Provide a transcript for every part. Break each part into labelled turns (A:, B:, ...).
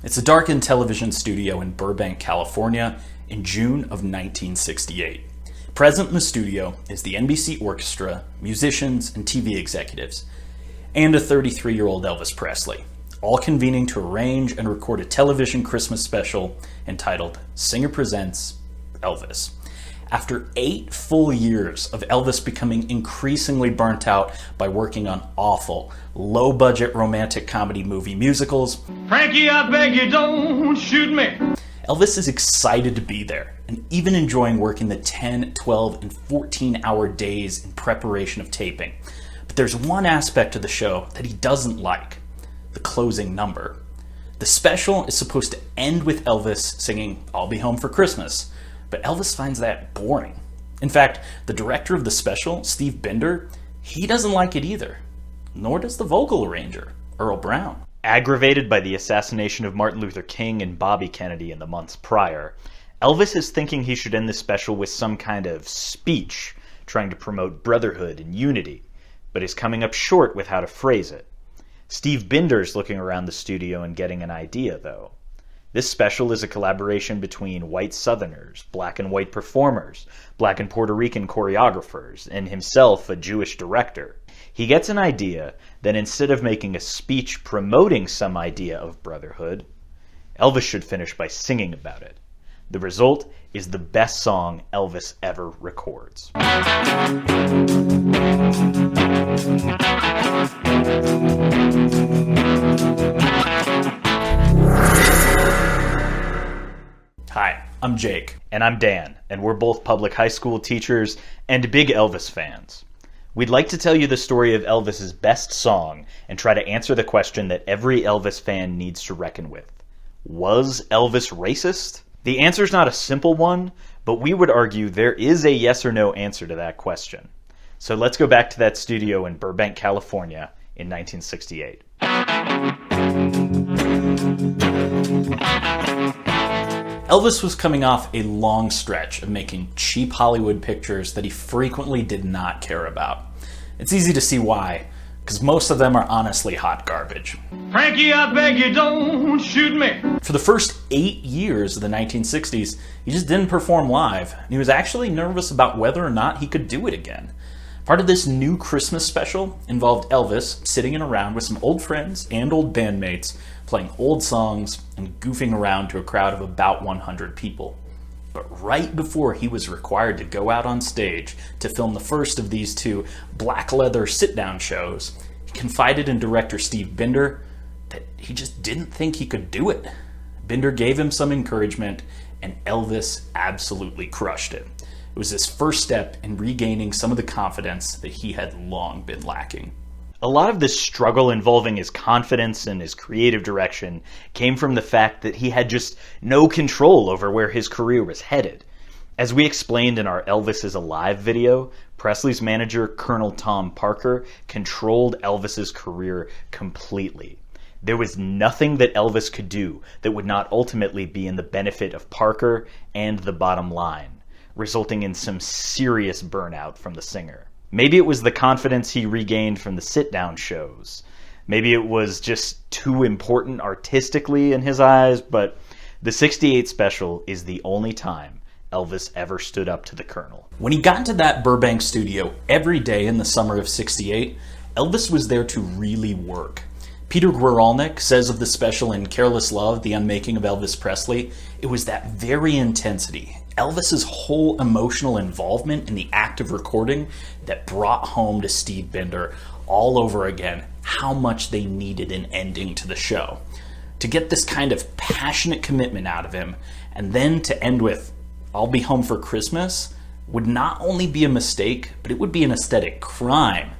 A: It's a darkened television studio in Burbank, California in June of 1968. Present in the studio is the NBC Orchestra, musicians, and TV executives, and a 33-year-old Elvis Presley, all convening to arrange and record a television Christmas special entitled Singer Presents Elvis. After 8 full years of Elvis becoming increasingly burnt out by working on awful, low-budget romantic comedy movie musicals,
B: Frankie, I beg you, don't shoot me.
A: Elvis is excited to be there and even enjoying working the 10, 12, and 14-hour days in preparation of taping. But there's one aspect of the show that he doesn't like: the closing number. The special is supposed to end with Elvis singing "I'll Be Home for Christmas," but Elvis finds that boring. In fact, the director of the special, Steve Binder, he doesn't like it either. Nor does the vocal arranger, Earl Brown.
C: Aggravated by the assassination of Martin Luther King and Bobby Kennedy in the months prior, Elvis is thinking he should end the special with some kind of speech, trying to promote brotherhood and unity, but is coming up short with how to phrase it. Steve Binder's looking around the studio and getting an idea, though. This special is a collaboration between white Southerners, black and white performers, black and Puerto Rican choreographers, and himself, a Jewish director. He gets an idea that instead of making a speech promoting some idea of brotherhood, Elvis should finish by singing about it. The result is the best song Elvis ever records.
A: Hi, I'm Jake.
C: And I'm Dan, and we're both public high school teachers and big Elvis fans. We'd like to tell you the story of Elvis's best song and try to answer the question that every Elvis fan needs to reckon with. Was Elvis racist? The answer's not a simple one, but we would argue there is a yes or no answer to that question. So let's go back to that studio in Burbank, California in 1968.
A: Elvis was coming off a long stretch of making cheap Hollywood pictures that he frequently did not care about. It's easy to see why, because most of them are honestly hot garbage.
B: Frankie, I beg you, don't shoot me.
A: For the first 8 years of the 1960s, he just didn't perform live, and he was actually nervous about whether or not he could do it again. Part of this new Christmas special involved Elvis sitting in around with some old friends and old bandmates, playing old songs and goofing around to a crowd of about 100 people. But right before he was required to go out on stage to film the first of these 2 black leather sit-down shows, he confided in director Steve Binder that he just didn't think he could do it. Binder gave him some encouragement, and Elvis absolutely crushed it. It was his first step in regaining some of the confidence that he had long been lacking.
C: A lot of this struggle involving his confidence and his creative direction came from the fact that he had just no control over where his career was headed. As we explained in our Elvis is Alive video, Presley's manager, Colonel Tom Parker, controlled Elvis's career completely. There was nothing that Elvis could do that would not ultimately be in the benefit of Parker and the bottom line, resulting in some serious burnout from the singer. Maybe it was the confidence he regained from the sit-down shows. Maybe it was just too important artistically in his eyes, but the 68 special is the only time Elvis ever stood up to the Colonel.
A: When he got into that Burbank studio every day in the summer of '68, Elvis was there to really work. Peter Guralnick says of the special in Careless, the Unmaking of Elvis Presley, it was that very intensity, Elvis's whole emotional involvement in the act of recording, that brought home to Steve Binder all over again how much they needed an ending to the show. To get this kind of passionate commitment out of him, and then to end with "I'll Be Home for Christmas," would not only be a mistake, but it would be an aesthetic crime.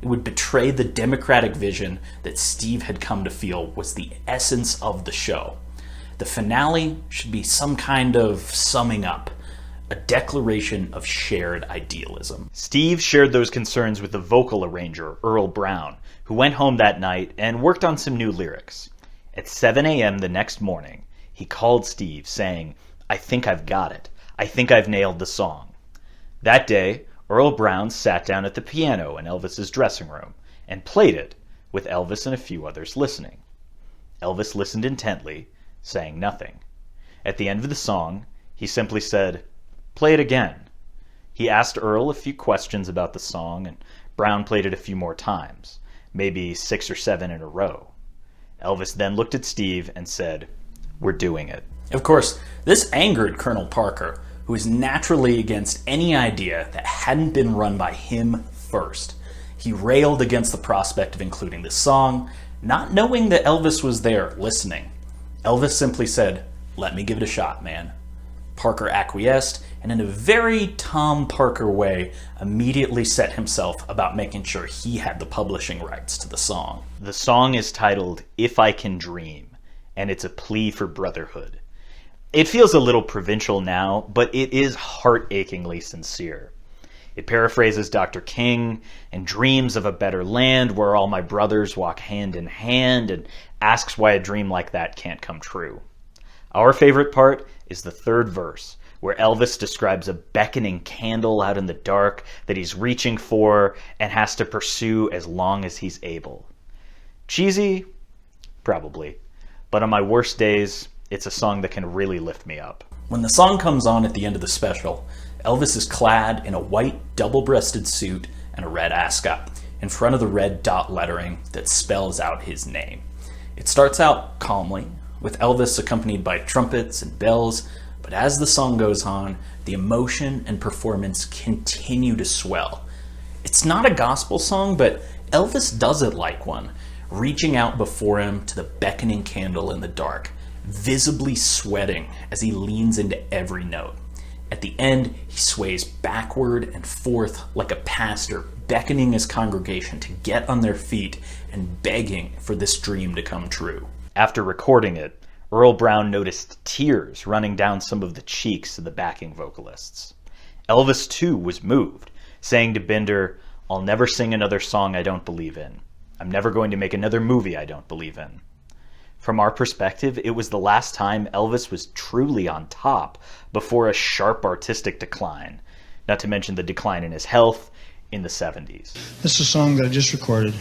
A: It would betray the democratic vision that Steve had come to feel was the essence of the show. The finale should be some kind of summing up, a declaration of shared idealism.
C: Steve shared those concerns with the vocal arranger, Earl Brown, who went home that night and worked on some new lyrics. At 7 a.m. the next morning, he called Steve saying, "I think I've got it. I think I've nailed the song." That day, Earl Brown sat down at the piano in Elvis's dressing room and played it, with Elvis and a few others listening. Elvis listened intently, saying nothing. At the end of the song, he simply said, "Play it again." He asked Earl a few questions about the song, and Brown played it a few more times, maybe 6 or 7 in a row. Elvis then looked at Steve and said, "We're doing it."
A: Of course, this angered Colonel Parker, who was naturally against any idea that hadn't been run by him first. He railed against the prospect of including the song, not knowing that Elvis was there listening. Elvis simply said, "Let me give it a shot, man." Parker acquiesced, and in a very Tom Parker way, immediately set himself about making sure he had the publishing rights to the song.
C: The song is titled "If I Can Dream," and it's a plea for brotherhood. It feels a little provincial now, but it is heart-achingly sincere. It paraphrases Dr. King and dreams of a better land where all my brothers walk hand in hand, and asks why a dream like that can't come true. Our favorite part is the 3rd verse, where Elvis describes a beckoning candle out in the dark that he's reaching for and has to pursue as long as he's able. Cheesy? Probably. But on my worst days, it's a song that can really lift me up.
A: When the song comes on at the end of the special, Elvis is clad in a white double-breasted suit and a red ascot, in front of the red dot lettering that spells out his name. It starts out calmly, with Elvis accompanied by trumpets and bells, but as the song goes on, the emotion and performance continue to swell. It's not a gospel song, but Elvis does it like one, reaching out before him to the beckoning candle in the dark, visibly sweating as he leans into every note. At the end, he sways backward and forth like a pastor, beckoning his congregation to get on their feet and begging for this dream to come true.
C: After recording it, Earl Brown noticed tears running down some of the cheeks of the backing vocalists. Elvis, too, was moved, saying to Binder, "I'll never sing another song I don't believe in. I'm never going to make another movie I don't believe in." From our perspective, it was the last time Elvis was truly on top before a sharp artistic decline, not to mention the decline in his health in the 70s.
D: This is a song that I just recorded,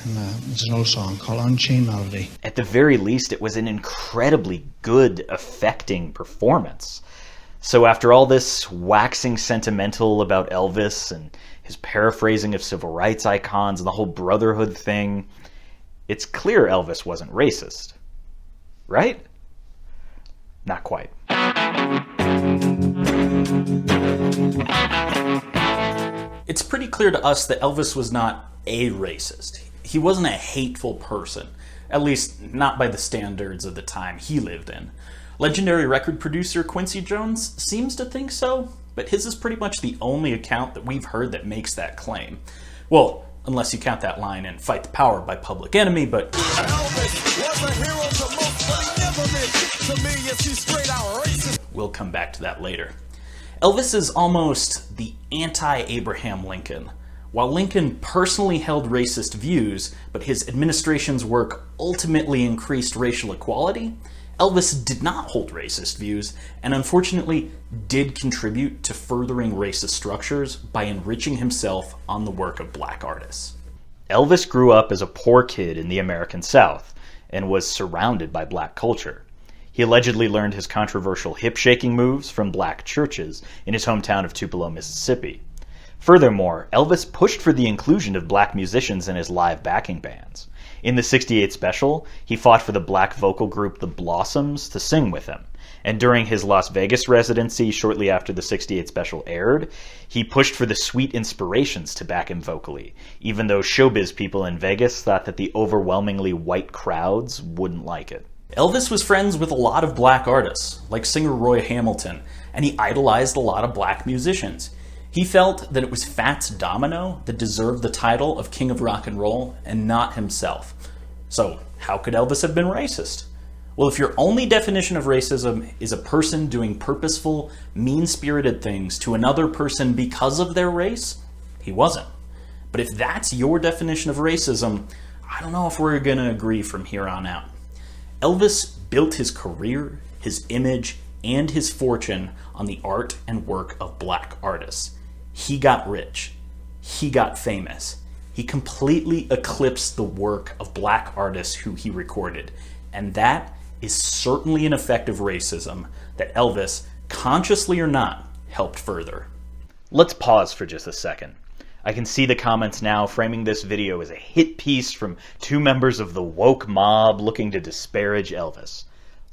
D: and it's an old song called Unchained Melody.
C: At the very least, it was an incredibly good, affecting performance. So after all this waxing sentimental about Elvis and his paraphrasing of civil rights icons and the whole brotherhood thing, it's clear Elvis wasn't racist. Right? Not quite.
A: It's pretty clear to us that Elvis was not a racist. He wasn't a hateful person, at least not by the standards of the time he lived in. Legendary record producer Quincy Jones seems to think so, but his is pretty much the only account that we've heard that makes that claim. Well, unless you count that line in Fight the Power by Public Enemy, but we'll come back to that later. Elvis is almost the anti-Abraham Lincoln. While Lincoln personally held racist views, but his administration's work ultimately increased racial equality, Elvis did not hold racist views, and unfortunately did contribute to furthering racist structures by enriching himself on the work of black artists.
C: Elvis grew up as a poor kid in the American South and was surrounded by black culture. He allegedly learned his controversial hip-shaking moves from black churches in his hometown of Tupelo, Mississippi. Furthermore, Elvis pushed for the inclusion of black musicians in his live backing bands. In the '68 special, he fought for the black vocal group The Blossoms to sing with him. And during his Las Vegas residency shortly after the '68 special aired, he pushed for the Sweet Inspirations to back him vocally, even though showbiz people in Vegas thought that the overwhelmingly white crowds wouldn't like it.
A: Elvis was friends with a lot of black artists, like singer Roy Hamilton, and he idolized a lot of black musicians. He felt that it was Fats Domino that deserved the title of King of Rock and Roll and not himself. So how could Elvis have been racist? Well, if your only definition of racism is a person doing purposeful, mean-spirited things to another person because of their race, he wasn't. But if that's your definition of racism, I don't know if we're going to agree from here on out. Elvis built his career, his image, and his fortune on the art and work of black artists. He got rich. He got famous. He completely eclipsed the work of black artists who he recorded. And that is certainly an effective racism that Elvis, consciously or not, helped further.
C: Let's pause for just a second. I can see the comments now framing this video as a hit piece from two members of the woke mob looking to disparage Elvis.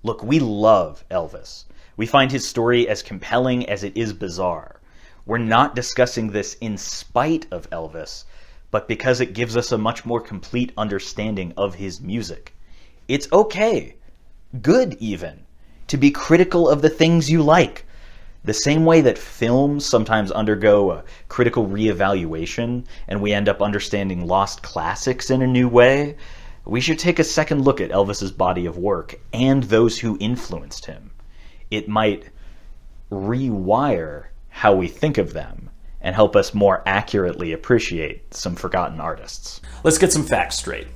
C: Look, we love Elvis. We find his story as compelling as it is bizarre. We're not discussing this in spite of Elvis, but because it gives us a much more complete understanding of his music. It's okay, good even, to be critical of the things you like. The same way that films sometimes undergo a critical reevaluation and we end up understanding lost classics in a new way, we should take a second look at Elvis's body of work and those who influenced him. It might rewire how we think of them and help us more accurately appreciate some forgotten artists.
A: Let's get some facts straight.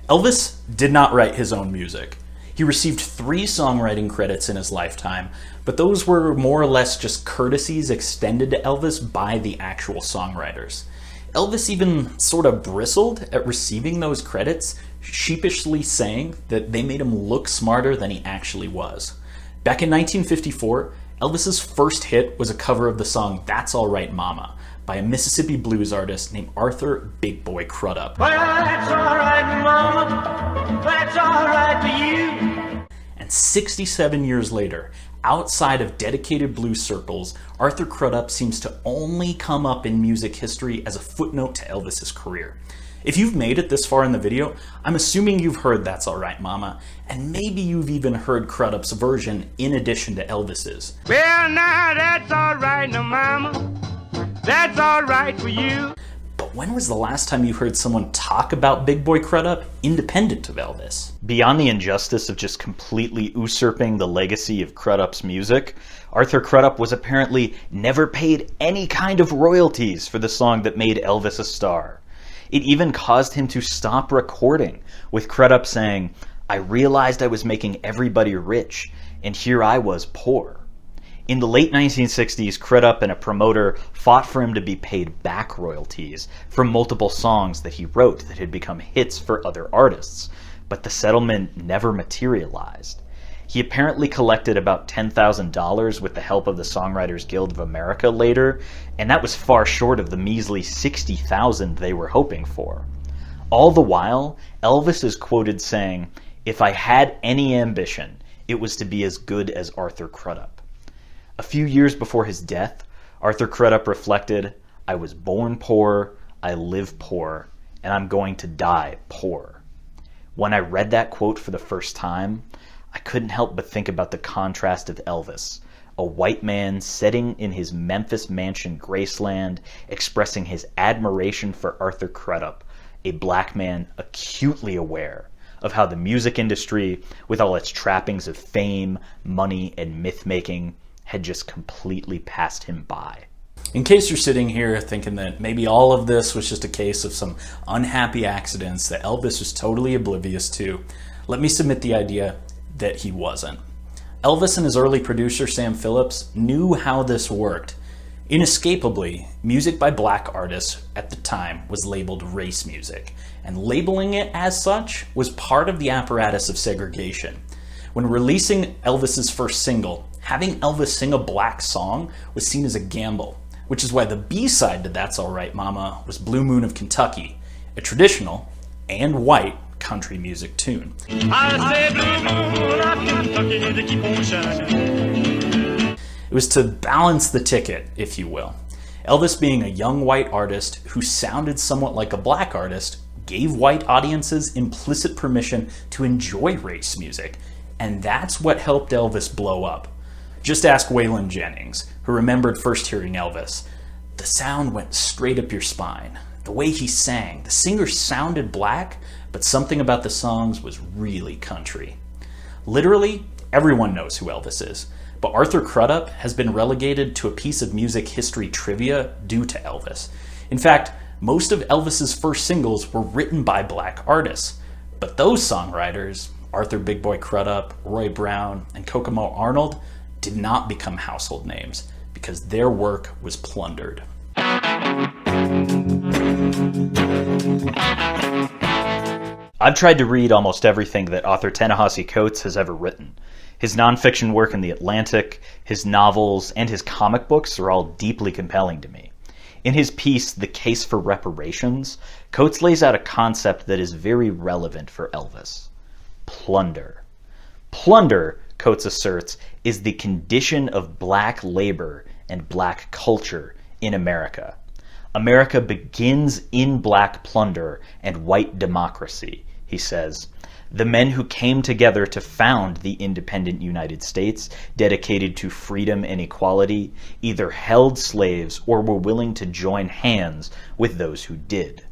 A: Elvis did not write his own music. He received 3 songwriting credits in his lifetime, but those were more or less just courtesies extended to Elvis by the actual songwriters. Elvis even sort of bristled at receiving those credits, sheepishly saying that they made him look smarter than he actually was. Back in 1954, Elvis's first hit was a cover of the song That's All Right Mama by a Mississippi blues artist named Arthur Big Boy Crudup.
B: Well, that's all right, mama. That's all right for you.
A: And 67 years later, outside of dedicated blues circles, Arthur Crudup seems to only come up in music history as a footnote to Elvis's career. If you've made it this far in the video, I'm assuming you've heard That's All Right Mama, and maybe you've even heard Crudup's version in addition to Elvis's.
B: Well, now that's all right, now, mama. That's all right for you.
A: But when was the last time you heard someone talk about Big Boy Crudup independent of Elvis?
C: Beyond the injustice of just completely usurping the legacy of Crudup's music, Arthur Crudup was apparently never paid any kind of royalties for the song that made Elvis a star. It even caused him to stop recording, with Crudup saying, "I realized I was making everybody rich, and here I was poor." In the late 1960s, Crudup and a promoter fought for him to be paid back royalties for multiple songs that he wrote that had become hits for other artists, but the settlement never materialized. He apparently collected about $10,000 with the help of the Songwriters Guild of America later, and that was far short of the measly $60,000 they were hoping for. All the while, Elvis is quoted saying, "If I had any ambition, it was to be as good as Arthur Crudup." A few years before his death, Arthur Crudup reflected, "I was born poor, I live poor, and I'm going to die poor." When I read that quote for the first time, I couldn't help but think about the contrast of Elvis, a white man sitting in his Memphis mansion Graceland, expressing his admiration for Arthur Crudup, a black man acutely aware of how the music industry, with all its trappings of fame, money, and myth-making, had just completely passed him by.
A: In case you're sitting here thinking that maybe all of this was just a case of some unhappy accidents that Elvis was totally oblivious to, let me submit the idea that he wasn't. Elvis and his early producer Sam Phillips knew how this worked. Inescapably, music by black artists at the time was labeled race music, and labeling it as such was part of the apparatus of segregation. When releasing Elvis's first single, having Elvis sing a black song was seen as a gamble, which is why the B-side to That's All Right Mama was Blue Moon of Kentucky, a traditional and white country music tune.
B: I say blue moon of Kentucky to keep on shining.
A: It was to balance the ticket, if you will. Elvis, being a young white artist who sounded somewhat like a black artist, gave white audiences implicit permission to enjoy race music, and that's what helped Elvis blow up. Just ask Waylon Jennings, who remembered first hearing Elvis. The sound went straight up your spine. The way he sang, the singer sounded black, but something about the songs was really country. Literally, everyone knows who Elvis is, but Arthur Crudup has been relegated to a piece of music history trivia due to Elvis. In fact, most of Elvis's first singles were written by black artists, but those songwriters, Arthur Big Boy Crudup, Roy Brown, and Kokomo Arnold, did not become household names because their work was plundered.
C: I've tried to read almost everything that author Ta-Nehisi Coates has ever written. His nonfiction work in The Atlantic, his novels, and his comic books are all deeply compelling to me. In his piece, The Case for Reparations, Coates lays out a concept that is very relevant for Elvis. Plunder. Plunder, Coates asserts, is the condition of black labor and black culture in America. America begins in black plunder and white democracy, he says. The men who came together to found the independent United States, dedicated to freedom and equality, either held slaves or were willing to join hands with those who did.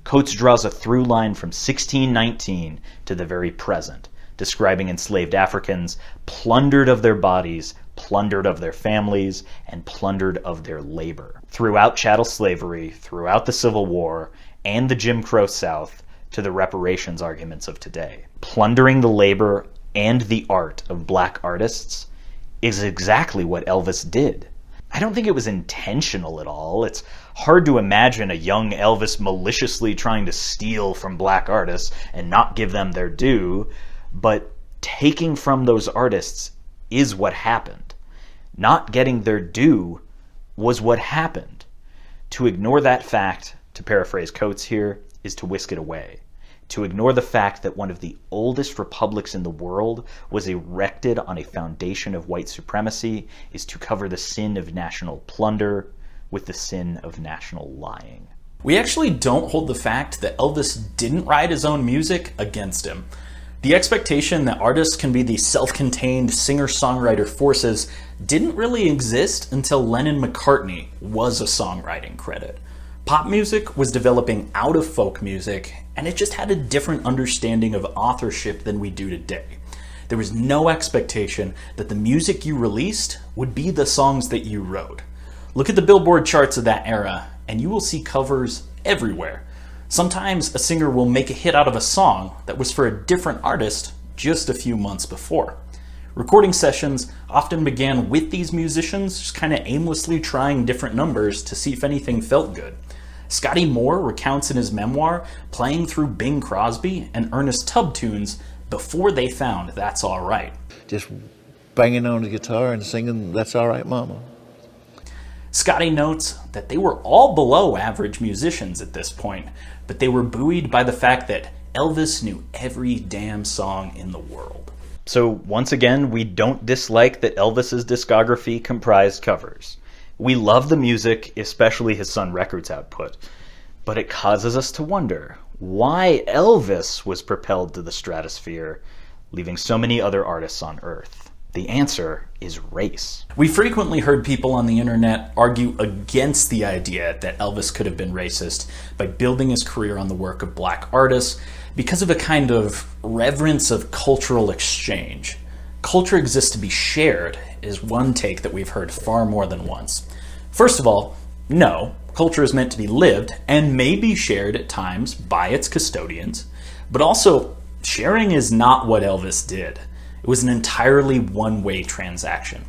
C: Coates draws a through line from 1619 to the very present, describing enslaved Africans plundered of their bodies, plundered of their families, and plundered of their labor. Throughout chattel slavery, throughout the Civil War, and the Jim Crow South, to the reparations arguments of today. Plundering the labor and the art of black artists is exactly what Elvis did. I don't think it was intentional at all. It's hard to imagine a young Elvis maliciously trying to steal from black artists and not give them their due, but taking from those artists is what happened. Not getting their due was what happened. To ignore that fact, to paraphrase Coates here, is to whisk it away. To ignore the fact that one of the oldest republics in the world was erected on a foundation of white supremacy is to cover the sin of national plunder with the sin of national lying.
A: We actually don't hold the fact that Elvis didn't write his own music against him. The expectation that artists can be these self-contained singer-songwriter forces didn't really exist until Lennon-McCartney was a songwriting credit. Pop music was developing out of folk music, and it just had a different understanding of authorship than we do today. There was no expectation that the music you released would be the songs that you wrote. Look at the Billboard charts of that era, and you will see covers everywhere. Sometimes a singer will make a hit out of a song that was for a different artist just a few months before. Recording sessions often began with these musicians just kind of aimlessly trying different numbers to see if anything felt good. Scotty Moore recounts in his memoir playing through Bing Crosby and Ernest Tubb tunes before they found That's All Right.
E: Just banging on the guitar and singing That's All Right, Mama.
A: Scotty notes that they were all below average musicians at this point, but they were buoyed by the fact that Elvis knew every damn song in the world.
C: So once again, we don't dislike that Elvis's discography comprised covers. We love the music, especially his Sun Records output, but it causes us to wonder why Elvis was propelled to the stratosphere, leaving so many other artists on Earth. The answer is race.
A: We frequently heard people on the internet argue against the idea that Elvis could have been racist by building his career on the work of black artists because of a kind of reverence of cultural exchange. Culture exists to be shared is one take that we've heard far more than once. First of all, no, culture is meant to be lived and may be shared at times by its custodians, but also sharing is not what Elvis did. It was an entirely one-way transaction.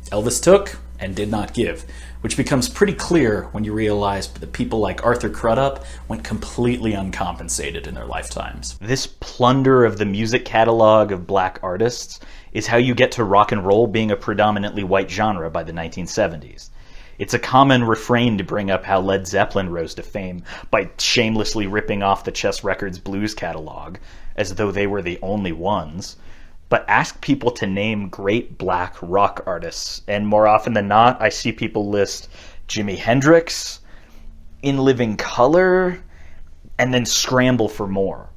A: Elvis took and did not give, which becomes pretty clear when you realize that people like Arthur Crudup went completely uncompensated in their lifetimes.
C: This plunder of the music catalog of black artists is how you get to rock and roll being a predominantly white genre by the 1970s. It's a common refrain to bring up how Led Zeppelin rose to fame by shamelessly ripping off the Chess Records blues catalog, as though they were the only ones. But ask people to name great black rock artists, and more often than not, I see people list Jimi Hendrix, In Living Color, and then scramble for more.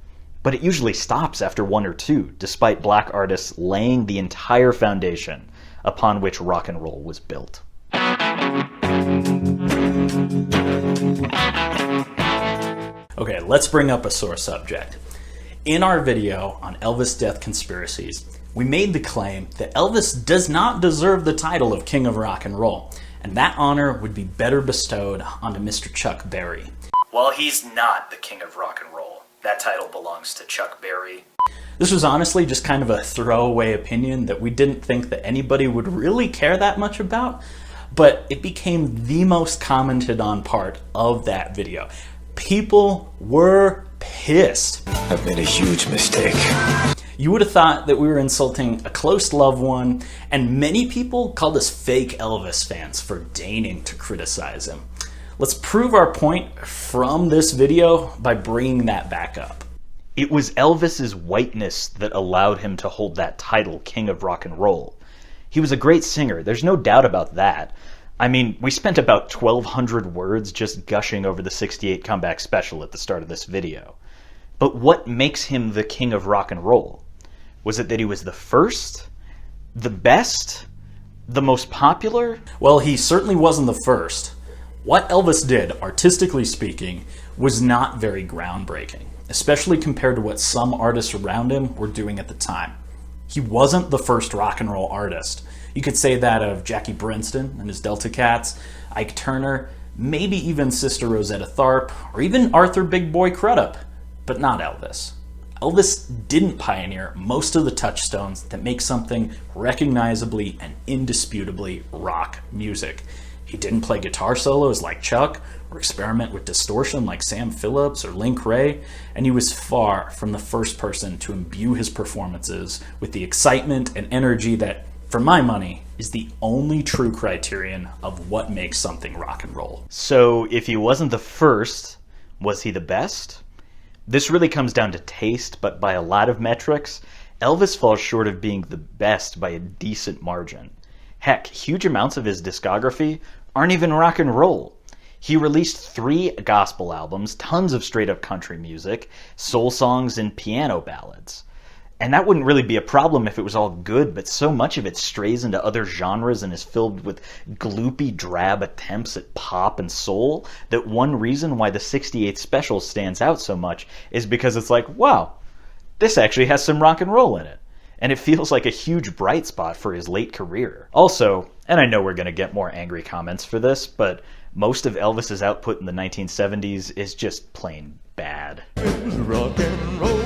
C: But it usually stops after one or two, despite black artists laying the entire foundation upon which rock and roll was built.
A: Okay, let's bring up a sore subject. In our video on Elvis death conspiracies, we made the claim that Elvis does not deserve the title of King of Rock and Roll, and that honor would be better bestowed onto Mr. Chuck Berry.
C: Well, he's not the King of Rock and Roll. That title belongs to Chuck Berry.
A: This was honestly just kind of a throwaway opinion that we didn't think that anybody would really care that much about, but it became the most commented on part of that video. People were pissed.
F: I've made a huge mistake.
A: You would have thought that we were insulting a close loved one, and many people called us fake Elvis fans for deigning to criticize him. Let's prove our point from this video by bringing that back up.
C: It was Elvis's whiteness that allowed him to hold that title, King of Rock and Roll. He was a great singer, there's no doubt about that. I mean, we spent about 1,200 words just gushing over the '68 comeback special at the start of this video. But what makes him the King of Rock and Roll? Was it that he was the first? The best? The most popular?
A: Well, he certainly wasn't the first. What Elvis did, artistically speaking, was not very groundbreaking, especially compared to what some artists around him were doing at the time. He wasn't the first rock and roll artist. You could say that of Jackie Brinston and his Delta Cats, Ike Turner, maybe even Sister Rosetta Tharpe, or even Arthur Big Boy Crudup, but not Elvis. Elvis didn't pioneer most of the touchstones that make something recognizably and indisputably rock music. He didn't play guitar solos like Chuck, or experiment with distortion like Sam Phillips or Link Wray, and he was far from the first person to imbue his performances with the excitement and energy that, for my money, is the only true criterion of what makes something rock and roll.
C: So if he wasn't the first, was he the best? This really comes down to taste, but by a lot of metrics, Elvis falls short of being the best by a decent margin. Heck, huge amounts of his discography aren't even rock and roll. He released 3 gospel albums, tons of straight-up country music, soul songs, and piano ballads. And that wouldn't really be a problem if it was all good, but so much of it strays into other genres and is filled with gloopy, drab attempts at pop and soul that one reason why the '68 special stands out so much is because it's like, wow, this actually has some rock and roll in it. And it feels like a huge bright spot for his late career. Also, and I know we're going to get more angry comments for this, but most of Elvis's output in the 1970s is just plain bad.
B: Rock and roll,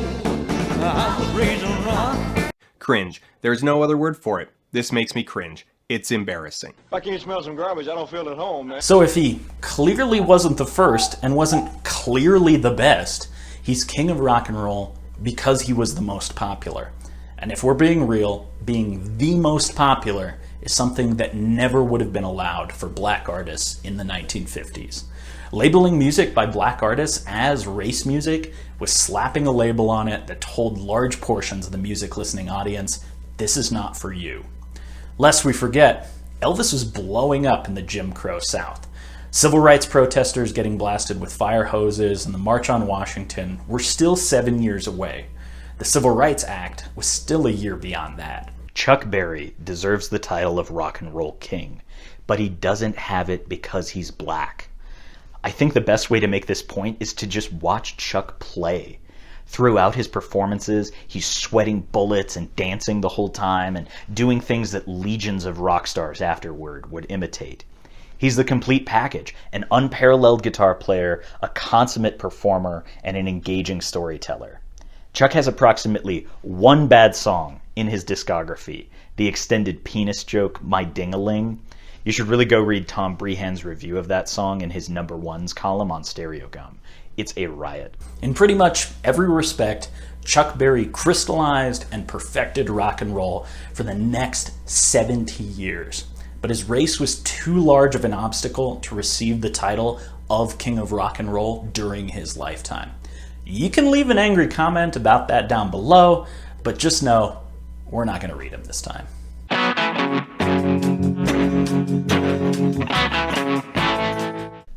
B: I was raised on rock.
G: Cringe. There's no other word for it. This makes me cringe. It's embarrassing.
H: If I can't smell some garbage, I don't feel at home, man.
A: So if he clearly wasn't the first and wasn't clearly the best, he's king of rock and roll because he was the most popular. And if we're being real, being the most popular is something that never would have been allowed for black artists in the 1950s. Labeling music by black artists as race music was slapping a label on it that told large portions of the music listening audience, this is not for you. Lest we forget, Elvis was blowing up in the Jim Crow South. Civil rights protesters getting blasted with fire hoses and the March on Washington were still 7 years away. The Civil Rights Act was still a year beyond that.
C: Chuck Berry deserves the title of rock and roll king, but he doesn't have it because he's black. I think the best way to make this point is to just watch Chuck play. Throughout his performances, he's sweating bullets and dancing the whole time and doing things that legions of rock stars afterward would imitate. He's the complete package, an unparalleled guitar player, a consummate performer, and an engaging storyteller. Chuck has approximately 1 bad song in his discography, the extended penis joke, My Ding-a-Ling. You should really go read Tom Brehan's review of that song in his number ones column on Stereogum. It's a riot.
A: In pretty much every respect, Chuck Berry crystallized and perfected rock and roll for the next 70 years. But his race was too large of an obstacle to receive the title of King of Rock and Roll during his lifetime. You can leave an angry comment about that down below, but just know we're not going to read them this time.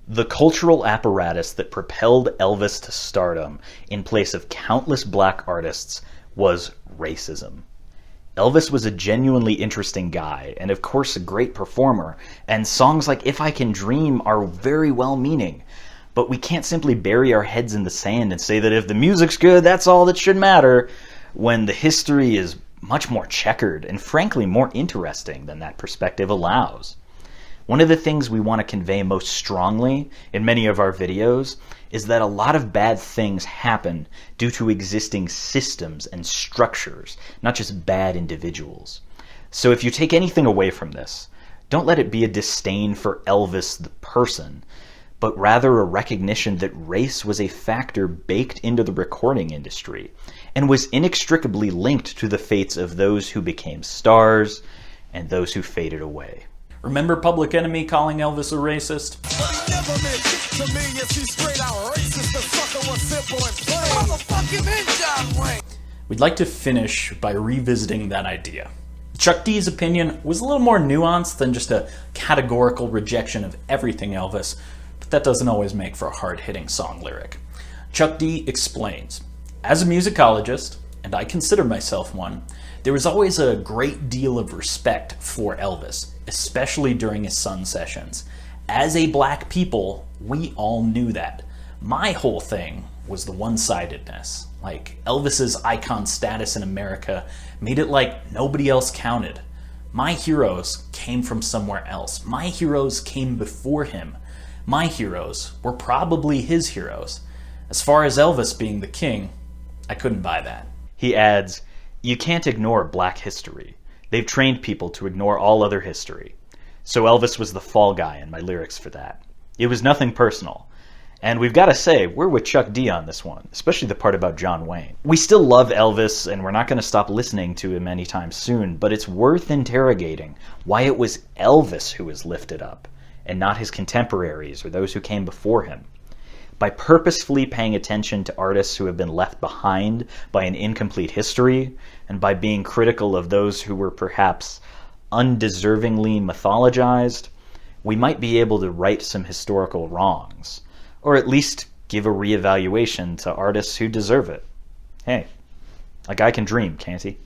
C: The cultural apparatus that propelled Elvis to stardom in place of countless black artists was racism. Elvis was a genuinely interesting guy, and of course a great performer, and songs like If I Can Dream are very well-meaning. But we can't simply bury our heads in the sand and say that if the music's good, that's all that should matter, when the history is much more checkered and frankly more interesting than that perspective allows. One of the things we want to convey most strongly in many of our videos is that a lot of bad things happen due to existing systems and structures, not just bad individuals. So if you take anything away from this, don't let it be a disdain for Elvis the person, but rather a recognition that race was a factor baked into the recording industry and was inextricably linked to the fates of those who became stars and those who faded away.
A: Remember Public Enemy calling Elvis a racist? We'd like to finish by revisiting that idea. Chuck D's opinion was a little more nuanced than just a categorical rejection of everything Elvis, but that doesn't always make for a hard-hitting song lyric. Chuck D explains, as a musicologist, and I consider myself one, there was always a great deal of respect for Elvis, especially during his Sun sessions. As a black people, we all knew that. My whole thing was the one-sidedness. Like, Elvis's icon status in America made it like nobody else counted. My heroes came from somewhere else. My heroes came before him. My heroes were probably his heroes. As far as Elvis being the king, I couldn't buy that.
C: He adds, "You can't ignore black history. They've trained people to ignore all other history. So Elvis was the fall guy in my lyrics for that. It was nothing personal. And we've got to say, we're with Chuck D on this one, especially the part about John Wayne. We still love Elvis, and we're not going to stop listening to him anytime soon, but it's worth interrogating why it was Elvis who was lifted up, and not his contemporaries or those who came before him. By purposefully paying attention to artists who have been left behind by an incomplete history, and by being critical of those who were perhaps undeservingly mythologized, we might be able to right some historical wrongs, or at least give a reevaluation to artists who deserve it. Hey, a guy can dream, can't he?